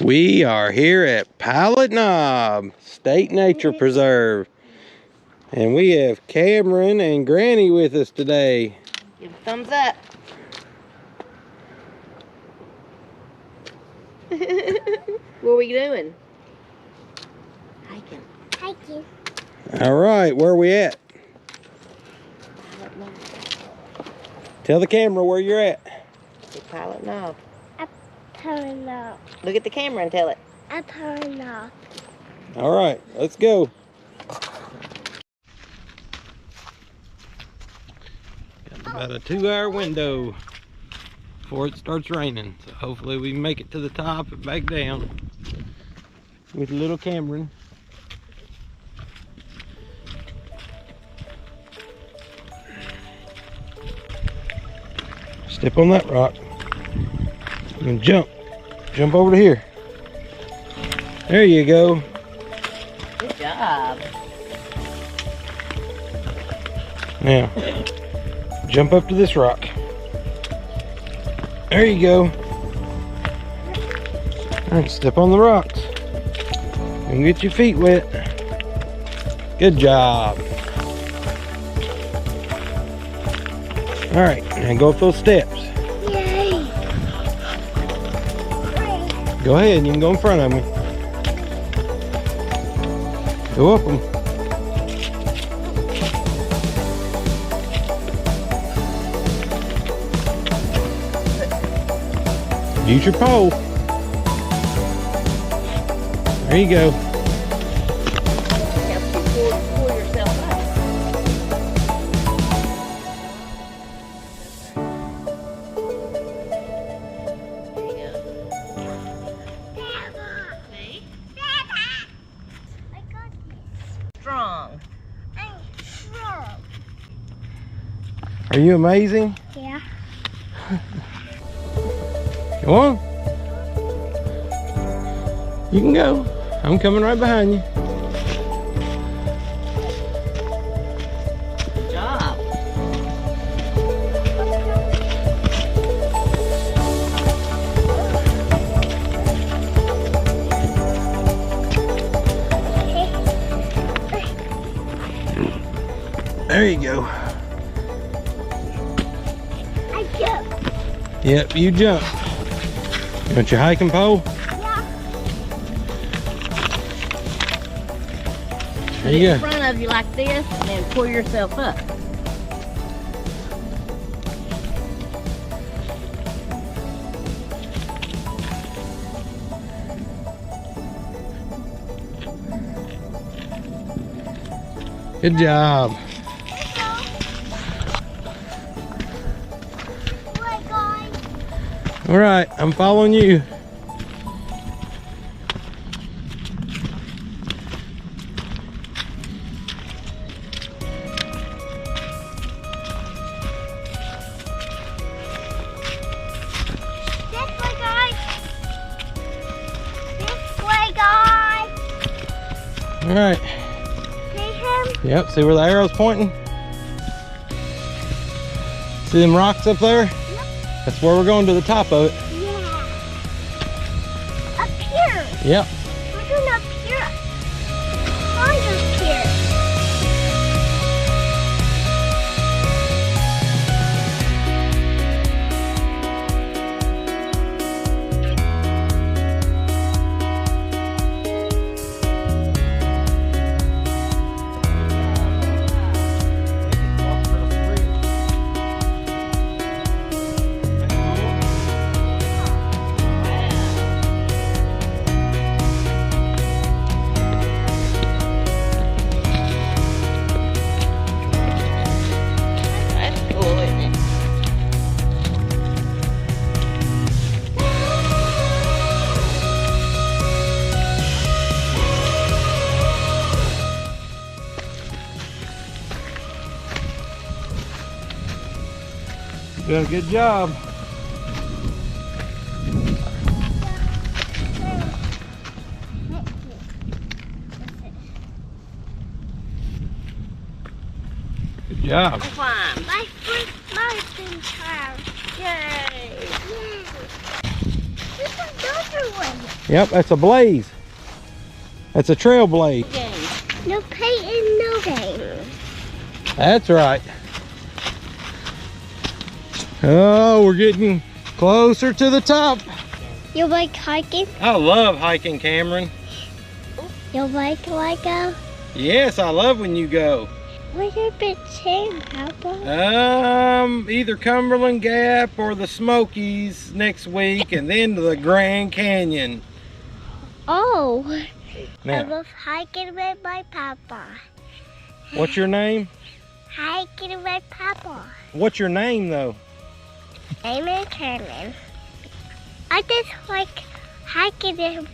We are here at Pilot Knob State Nature Preserve, and we have Kamryn and Granny with us today. Give a thumbs up. What are we doing? Hiking. Hiking. All right, where are we at? Pilot Knob. Tell the camera where you're at. The Pilot Knob. Pilot Knob. Look at the camera and tell it. A Pilot Knob. All right, let's go. Got about a 2-hour window before it starts raining, so hopefully we can make it to the top and back down with little Kamryn. Step on that rock and jump over to here. There you go. Good job. Now jump up to this rock. There you go. All right, step on the rocks and get your feet wet. Good job. All right, now go up those steps. Yay! Go ahead, you can go in front of me. Go up them. Use your pole. There you go. Help you pull yourself up. I got this. Strong. I'm strong. Are you amazing? Yeah. Go on. You can go. I'm coming right behind you. Good job. There you go. I jump. Yep, you jump. You want your hiking pole? Yeah. Put There it you in go. front of you like this and then pull yourself up. Good job. Bye, guys. All right, I'm following you. This way, guys. This way, guys. All right. See him? Yep, see where the arrow's pointing? See them rocks up there? Yep. That's where we're going, to the top of it. Yeah. Up here. Yep. We're going up here. Find up here. That's cool, isn't it? Doing a good job. Good job. Climb. My first life in town. Yay! Yay. This is another one. Yep, that's a blaze. That's a trail blaze. No painting, no game. That's right. Oh, we're getting closer to the top. You like hiking? I love hiking, Kamryn. You like go? Yes, I love when you go. Where's your big chain, Papa? Either Cumberland Gap or the Smokies next week, and then to the Grand Canyon. Oh, I Now, love hiking with my Papa. what's your name? Hiking with Papa. What's your name, though? I'm in Kamryn. I just like hiking with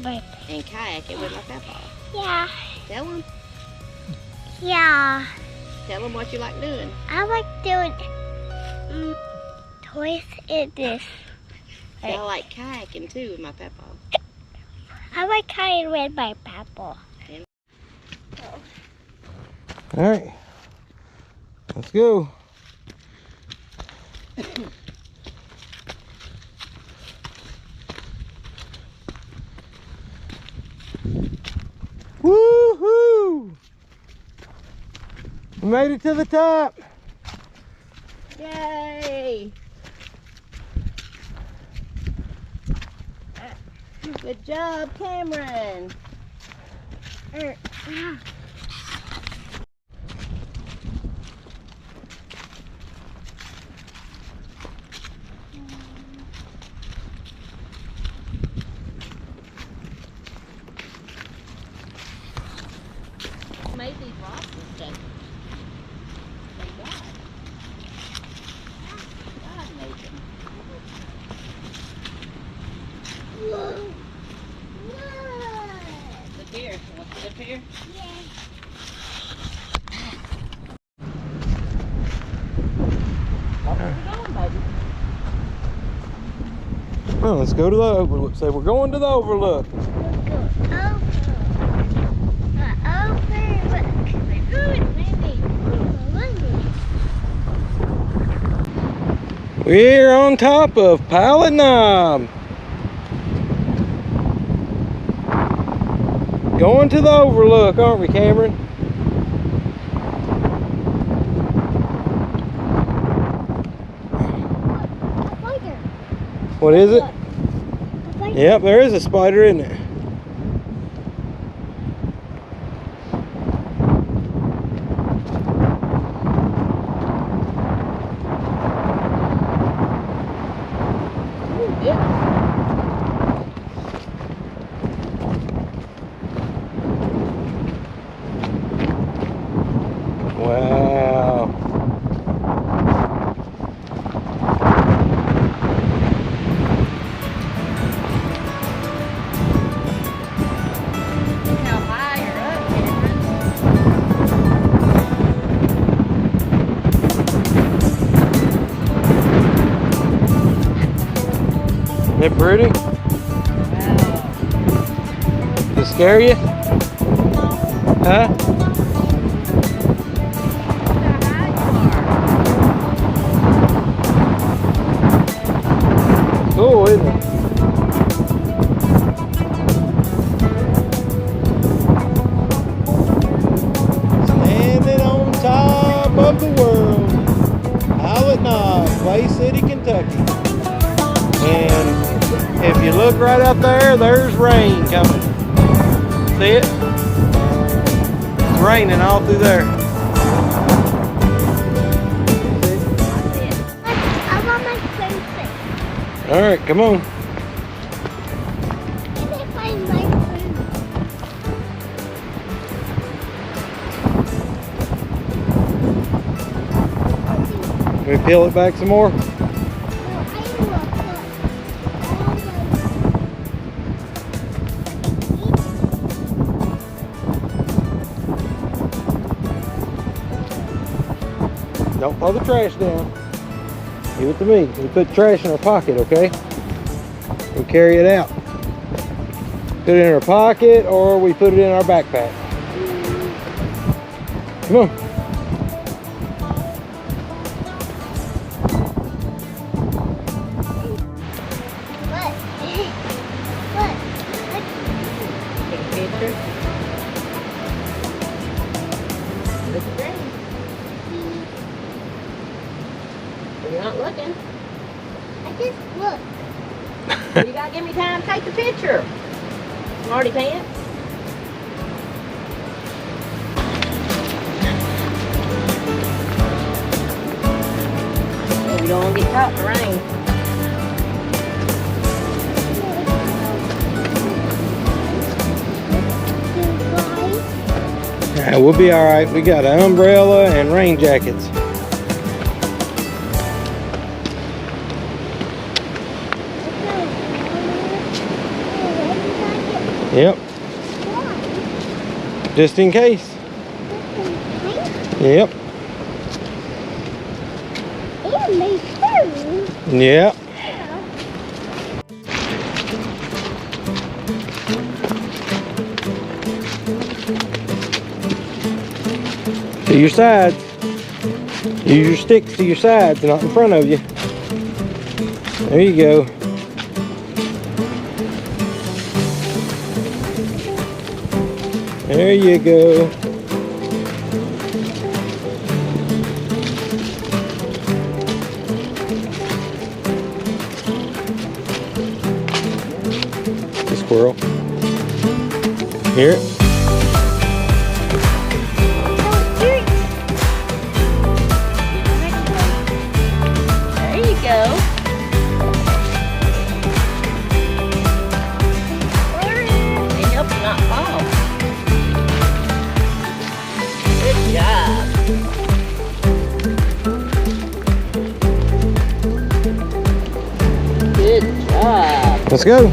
my And kayaking with my papa. Yeah. Tell him. Yeah. Tell him what you like doing. I like doing toys in this. I like kayaking too with my papa. I like hiking with my Papa. All right, let's go. Woohoo! We made it to the top. Yay! Good job, Kamryn. Made these rocks and stuff. Thank God. God made them. Whoa. Look here. You want to sit up here? Where we going, baby? Well, let's go to the overlook. Say we're going to the overlook. We're on top of Pilot Knob. Going to the overlook, aren't we, Kamryn? What is it? Yep, there is a spider, isn't it? Wow. Look how high you're up, Kamryn. Isn't it pretty? Wow. Does it scare you? Huh? Look how high you are. Cool, isn't it? Standing on top of the world, Pilot Knob, Clay City, Kentucky. And if you look right out there, there's rain coming. See it? It's raining all through there. I want my swimsuit. All right, come on. Can I find my swimsuit? Can we peel it back some more? Don't throw the trash down. Give it to me. We put trash in our pocket, okay? We carry it out. Put it in our pocket or we put it in our backpack. Come on. What? picture. Look at Granny. You're not looking. I just looked. You gotta give me time to take the picture. Smarty pants. You don't want to get caught in the rain. Yeah, we'll be all right. We got an umbrella and rain jackets. Yep. Just in case. Yep. And me too. Yep. To your sides. Use your sticks to your sides, not in front of you. There you go. There you go. The squirrel. Hear it? There you go. It helps you not fall. Good job. Good job. Let's go.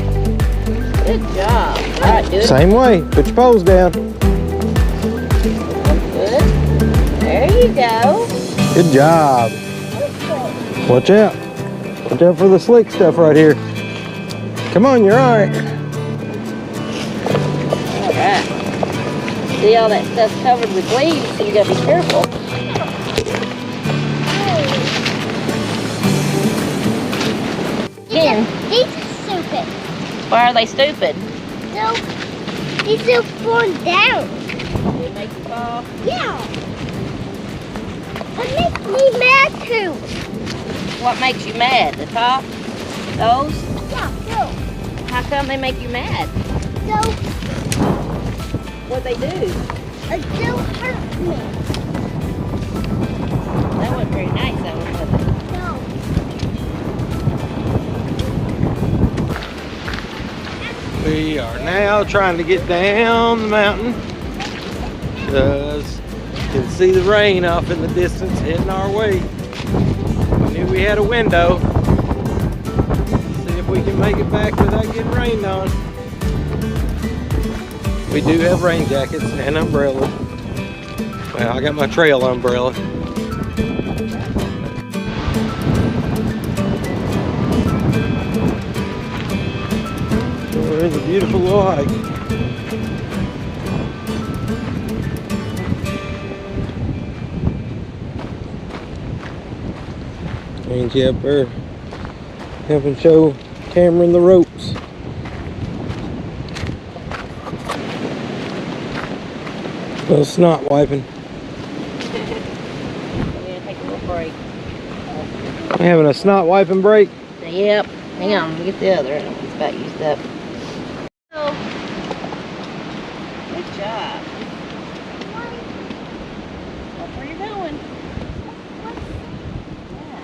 Good job. All right, do it. Same way. Put your poles down. Good. There you go. Good job. Watch out. Watch out for the slick stuff right here. Come on, you're all right. All right. See all that stuff covered with leaves, so you gotta be careful. Ken, These are stupid. why are they stupid? So, these are falling down. They make you fall. Yeah. It makes me mad too. What makes you mad? The top? Those? Yeah, so, How come they make you mad? so, What they do? it still hurts me. That wasn't very nice, that one, was it? No. We are now trying to get down the mountain. Because you can see the rain off in the distance heading our way. We knew we had a window. See if we can make it back without getting rained on. We do have rain jackets and umbrellas. Well, I got my trail umbrella. It is a beautiful little hike. Angie up there helping show Kamryn the ropes. A little snot wiping. We're gonna take a little break. We're having a snot wiping break. Yep. Hang on, let me get the other. It's about used up. Oh. Good job. Look where you're going. Yeah.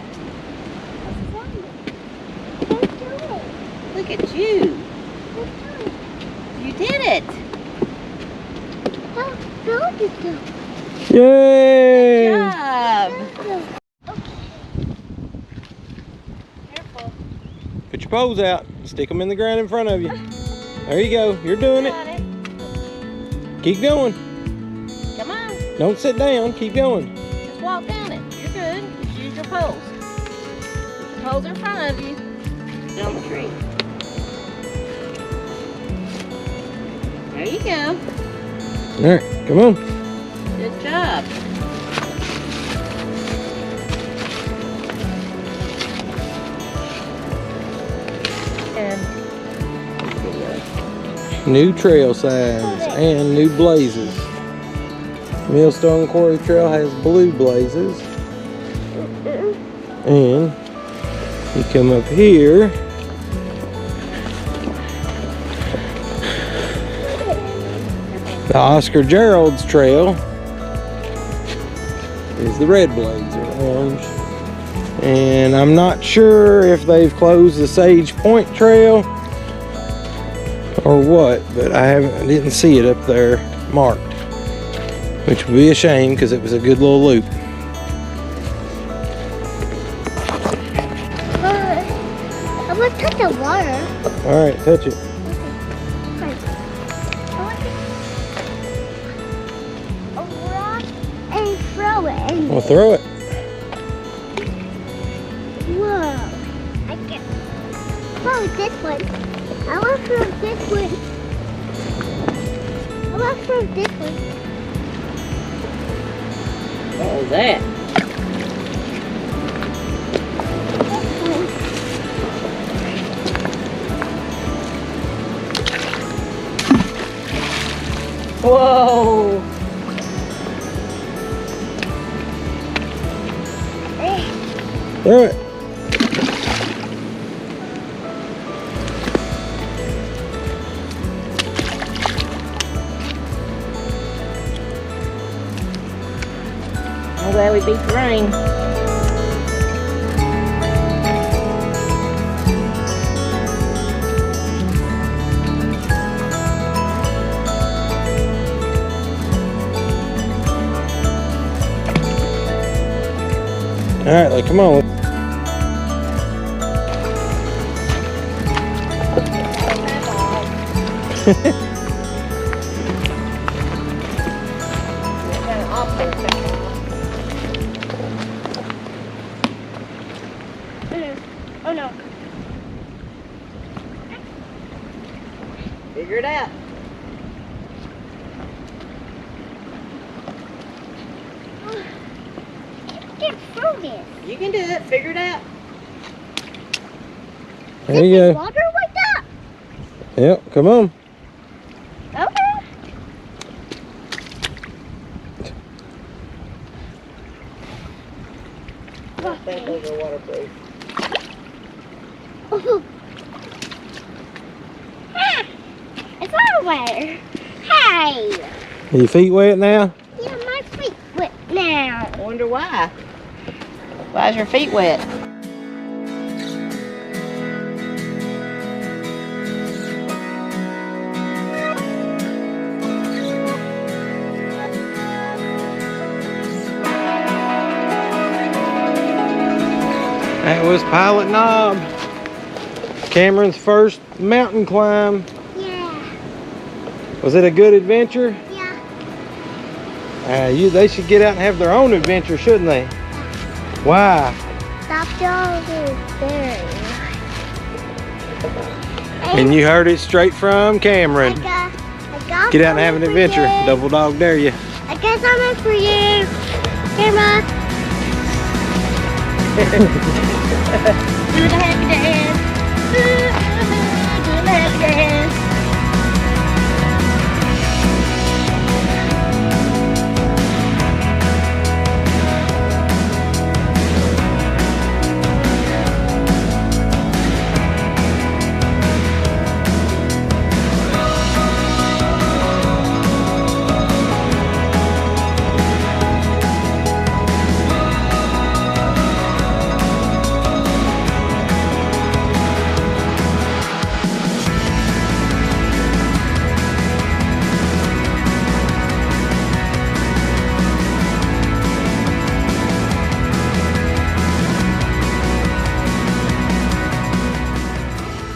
Look at you. You did it. Yay! Good job. Careful. Put your poles out. Stick them in the ground in front of you. There you go. You're doing it. Got it. Keep going. Come on. Don't sit down. Keep going. Just walk down it. You're good. Just use your poles. Put your poles in front of you. Get on the tree. There you go. All right. Come on. Good job. And video. New trail signs and new blazes. Millstone Quarry Trail has blue blazes. And you come up here. The Oscar Gerald's Trail is the red blaze or orange. And I'm not sure if they've closed the Sage Point Trail or what, but I didn't see it up there marked, which would be a shame because it was a good little loop. I want to touch the water. All right, touch it. Throw it. We'll throw it. Whoa. I can throw this one. I want to throw this one. I want to throw this one. What was that? Whoa. Throw it. I'm glad we beat the rain. All right, like, come on. Oh no. Figure it out. Get through this. You can do it. Figure it out. There you go. Water like that. Yep, come on. Okay. I think those are waterproof. It's all wet. Hey. Are your feet wet now? Yeah, my feet wet now. I wonder why. Why's your feet wet? That was Pilot Knob. Kamryn's first mountain climb. Yeah. Was it a good adventure? Yeah. They should get out and have their own adventure, shouldn't they? Why? Stop dog is there. And you heard it straight from Kamryn. I got Get out and have an something for adventure. you. Double dog dare you. I got something for you. Here, Ma. Do the happy day.